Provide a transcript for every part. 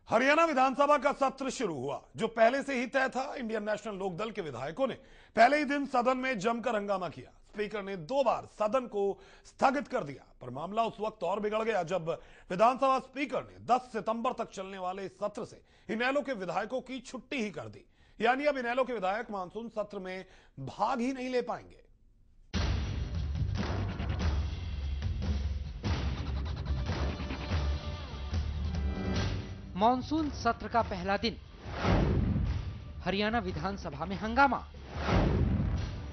हरियाणा विधानसभा का सत्र शुरू हुआ, जो पहले से ही तय था। इंडियन नेशनल लोकदल के विधायकों ने पहले ही दिन सदन में जमकर हंगामा किया। स्पीकर ने 2 बार सदन को स्थगित कर दिया, पर मामला उस वक्त और बिगड़ गया जब विधानसभा स्पीकर ने 10 सितंबर तक चलने वाले इस सत्र से इनेलो के विधायकों की छुट्टी ही कर दी। यानी अब इनेलो के विधायक मानसून सत्र में भाग ही नहीं ले पाएंगे। मॉनसून सत्र का पहला दिन, हरियाणा विधानसभा में हंगामा।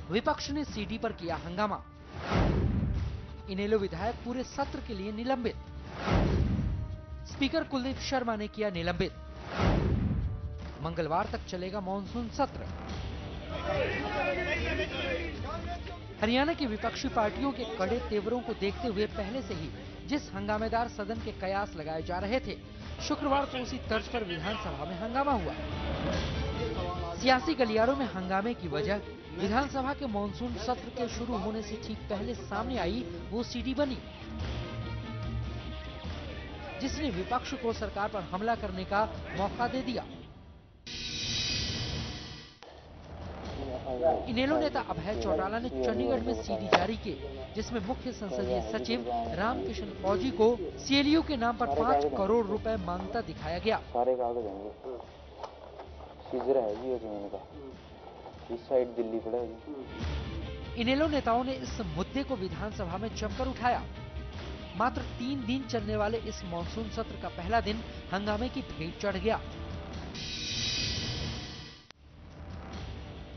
विपक्ष ने सीडी पर किया हंगामा। इनेलो विधायक पूरे सत्र के लिए निलंबित। स्पीकर कुलदीप शर्मा ने किया निलंबित। मंगलवार तक चलेगा मॉनसून सत्र। हरियाणा की विपक्षी पार्टियों के कड़े तेवरों को देखते हुए पहले से ही जिस हंगामेदार सदन के कयास लगाए जा रहे थे, शुक्रवार को उसी तर्ज पर विधानसभा में हंगामा हुआ। सियासी गलियारों में हंगामे की वजह विधानसभा के मॉनसून सत्र के शुरू होने से ठीक पहले सामने आई वो सीडी बनी, जिसने विपक्ष को सरकार पर हमला करने का मौका दे दिया। इनेलो नेता अभय चौटाला ने चंडीगढ़ में सीडी जारी की, जिसमें मुख्य संसदीय सचिव रामकिशन फौजी को सीएलयू के नाम पर 5 करोड़ रुपए मांगता दिखाया गया। सारे कागज होंगे, सीजर है जी जमीन का, इस साइड दिल्ली पड़ा है। इनेलो नेताओं ने इस मुद्दे को विधानसभा में जमकर उठाया। मात्र 3 दिन चलने वाले इस मॉनसून सत्र का पहला दिन हंगामे की भेंट चढ़ गया।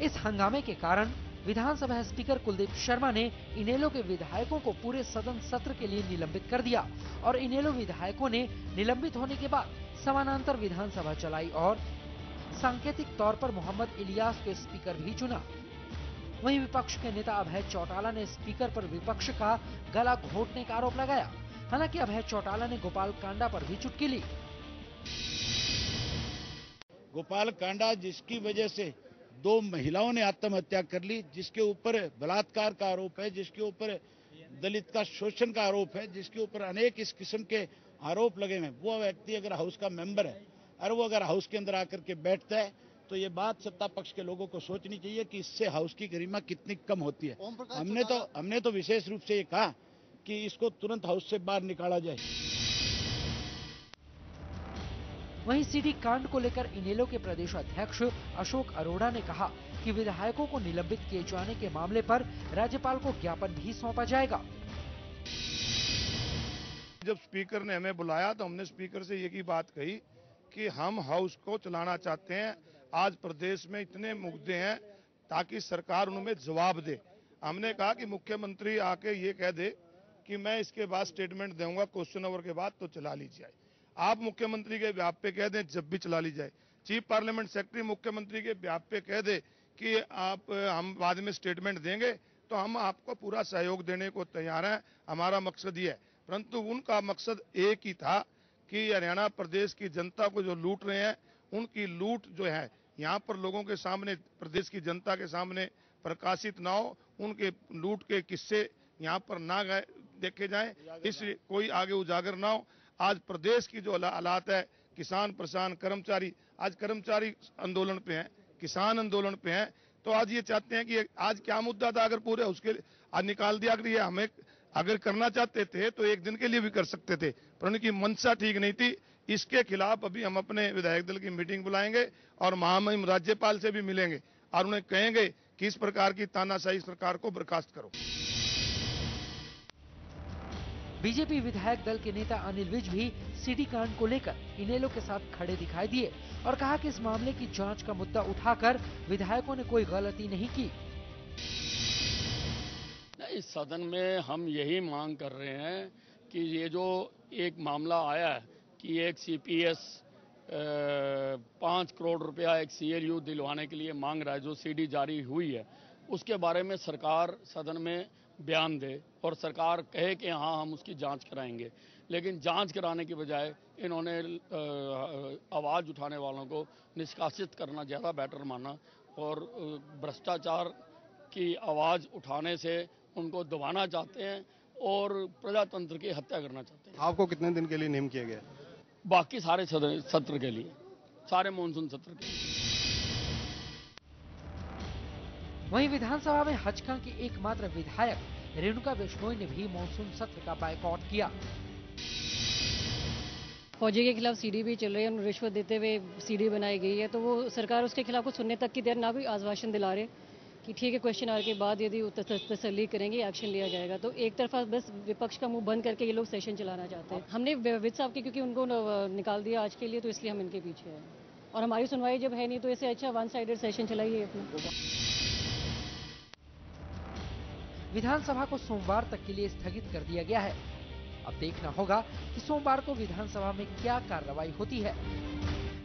इस हंगामे के कारण विधानसभा स्पीकर कुलदीप शर्मा ने इनेलो के विधायकों को पूरे सदन सत्र के लिए निलंबित कर दिया और इनेलो विधायकों ने निलंबित होने के बाद समानांतर विधानसभा चलाई और सांकेतिक तौर पर मोहम्मद इलियास को स्पीकर भी चुना। वहीं विपक्ष के नेता अभय चौटाला ने स्पीकर पर विपक्ष का गला घोंटने का आरोप लगाया। हालांकि अभय चौटाला ने गोपाल कांडा पर भी चुटकी ली। गोपाल कांडा जिसकी वजह से 2 महिलाओं ने आत्महत्या कर ली, जिसके ऊपर बलात्कार का आरोप है, जिसके ऊपर दलित का शोषण का आरोप है, जिसके ऊपर अनेक इस किस्म के आरोप लगे हुए हैं, वो व्यक्ति अगर हाउस का मेंबर है और वो अगर हाउस के अंदर आकर के बैठता है तो ये बात सत्ता पक्ष के लोगों को सोचनी चाहिए कि इससे हाउस की गरिमा कितनी कम होती है। हमने तो विशेष रूप से ये कहा कि इसको तुरंत हाउस से बाहर निकाला जाए। वहीं सीडी कांड को लेकर इनेलो के प्रदेश अध्यक्ष अशोक अरोड़ा ने कहा कि विधायकों को निलंबित किए जाने के मामले पर राज्यपाल को ज्ञापन भी सौंपा जाएगा। जब स्पीकर ने हमें बुलाया तो हमने स्पीकर से एक ही बात कही कि हम हाउस को चलाना चाहते हैं। आज प्रदेश में इतने मुद्दे हैं ताकि सरकार उनमें जवाब दे। हमने कहा कि मुख्यमंत्री आके ये कह दे कि मैं इसके बाद स्टेटमेंट दूंगा क्वेश्चन आवर के बाद, तो चला लीजिए। आप मुख्यमंत्री के व्याप पे कह दें जब भी चला ली जाए। चीफ पार्लियामेंट सेक्रेटरी मुख्यमंत्री के व्याप पे कह दे कि हम बाद में स्टेटमेंट देंगे, तो हम आपको पूरा सहयोग देने को तैयार हैं। हमारा मकसद ये है, परंतु उनका मकसद एक ही था कि हरियाणा प्रदेश की जनता को जो लूट रहे हैं, उनकी लूट जो है यहाँ पर लोगों के सामने, प्रदेश की जनता के सामने प्रकाशित ना हो, उनके लूट के किस्से यहाँ पर ना देखे जाएं, इसलिए कोई आगे उजागर ना हो। आज प्रदेश की जो हालात है, किसान परेशान, कर्मचारी आज कर्मचारी आंदोलन पे हैं, किसान आंदोलन पे हैं, तो आज ये चाहते हैं कि आज क्या मुद्दा था, अगर पूरे उसके आज निकाल दिया। अगर ये हमें अगर करना चाहते थे तो एक दिन के लिए भी कर सकते थे, पर उनकी मंशा ठीक नहीं थी। इसके खिलाफ अभी हम अपने विधायक दल की मीटिंग बुलाएंगे और महामहिम राज्यपाल से भी मिलेंगे और उन्हें कहेंगे कि इस प्रकार की तानाशाही सरकार को बर्खास्त करो। बीजेपी विधायक दल के नेता अनिल विज भी सीडी कांड को लेकर इनेलो के साथ खड़े दिखाई दिए और कहा कि इस मामले की जांच का मुद्दा उठाकर विधायकों ने कोई गलती नहीं की। इस सदन में हम यही मांग कर रहे हैं कि ये जो एक मामला आया है कि एक सीपीएस 5 करोड़ रुपया एक सीएलयू दिलवाने के लिए मांग रहा है, जो सीडी जारी हुई है, उसके बारे में सरकार सदन में बयान दे और सरकार कहे कि हाँ हम उसकी जांच कराएंगे। लेकिन जांच कराने की बजाय इन्होंने आवाज़ उठाने वालों को निष्कासित करना ज़्यादा बेटर माना और भ्रष्टाचार की आवाज़ उठाने से उनको दबाना चाहते हैं और प्रजातंत्र की हत्या करना चाहते हैं। आपको कितने दिन के लिए नियम किया गया? बाकी सारे सत्र के लिए, सारे मानसून सत्र के लिए। वहीं विधानसभा में हचका की एकमात्र विधायक रेणुका बिश्नोई ने भी मानसून सत्र का बायकॉट किया। फौजी के खिलाफ सीडी भी चल रही है, रिश्वत देते हुए सीडी बनाई गई है, तो वो सरकार उसके खिलाफ कुछ सुनने तक की देर ना भी आश्वासन दिला रहे कि ठीक है, क्वेश्चन आवर के बाद यदि तसल्ली करेंगे, एक्शन लिया जाएगा। तो एक तरफा बस विपक्ष का मुंह बंद करके ये लोग सेशन चलाना चाहते हैं। हमने विद साहब के, क्योंकि उनको निकाल दिया आज के लिए, तो इसलिए हम इनके पीछे हैं। और हमारी सुनवाई जब है नहीं, तो इससे अच्छा वन साइडेड सेशन चलाइए अपना। विधानसभा को सोमवार तक के लिए स्थगित कर दिया गया है। अब देखना होगा कि सोमवार को विधानसभा में क्या कार्रवाई होती है,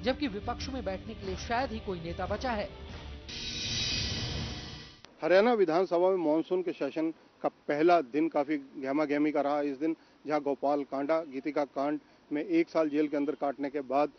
जबकि विपक्ष में बैठने के लिए शायद ही कोई नेता बचा है। हरियाणा विधानसभा में मानसून के सेशन का पहला दिन काफी गहमा-गहमी का रहा। इस दिन जहां गोपाल कांडा, गीतिका कांड में 1 साल जेल के अंदर काटने के बाद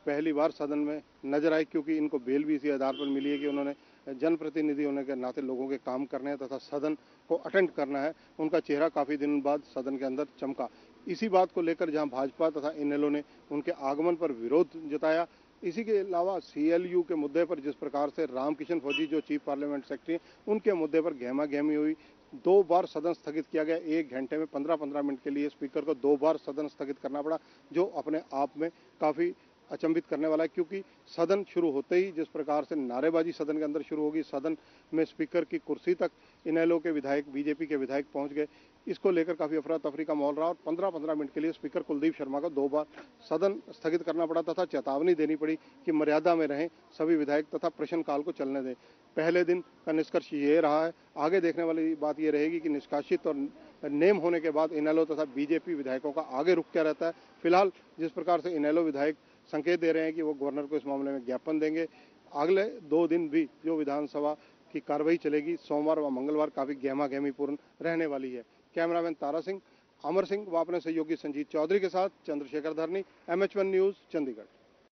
पहली बार सदन में नजर आए, क्योंकि इनको बेल भी इसी आधार पर मिली है कि उन्होंने जनप्रतिनिधि होने के नाते लोगों के काम करने हैं तथा सदन को अटेंड करना है। उनका चेहरा काफी दिनों बाद सदन के अंदर चमका। इसी बात को लेकर जहां भाजपा तथा इनेलो ने उनके आगमन पर विरोध जताया। इसी के अलावा CLU के मुद्दे पर जिस प्रकार से रामकिशन फौजी जो चीफ पार्लियामेंट सेक्रेटरी हैं, उनके मुद्दे पर गहमा गहमी हुई। 2 बार सदन स्थगित किया गया। 1 घंटे में 15-15 मिनट के लिए स्पीकर को 2 बार सदन स्थगित करना पड़ा, जो अपने आप में काफी अचंभित करने वाला है, क्योंकि सदन शुरू होते ही जिस प्रकार से नारेबाजी सदन के अंदर शुरू होगी, सदन में स्पीकर की कुर्सी तक इनेलो के विधायक, बीजेपी के विधायक पहुंच गए। इसको लेकर काफी अफरा तफरी का माहौल रहा और 15-15 मिनट के लिए स्पीकर कुलदीप शर्मा को 2 बार सदन स्थगित करना पड़ा तथा चेतावनी देनी पड़ी कि मर्यादा में रहें सभी विधायक तथा प्रश्नकाल को चलने दें। पहले दिन का निष्कर्ष ये रहा है। आगे देखने वाली बात ये रहेगी कि निष्कासित और नेम होने के बाद इनेलो तथा बीजेपी विधायकों का आगे रुख क्या रहता है। फिलहाल जिस प्रकार से इनेलो विधायक संकेत दे रहे हैं कि वो गवर्नर को इस मामले में ज्ञापन देंगे, अगले 2 दिन भी जो विधानसभा की कार्रवाई चलेगी, सोमवार व मंगलवार, काफी गहमा-गहमी पूर्ण रहने वाली है। कैमरामैन तारा सिंह, अमर सिंह व अपने सहयोगी संजीत चौधरी के साथ चंद्रशेखर धरनी, MH1 न्यूज, चंडीगढ़।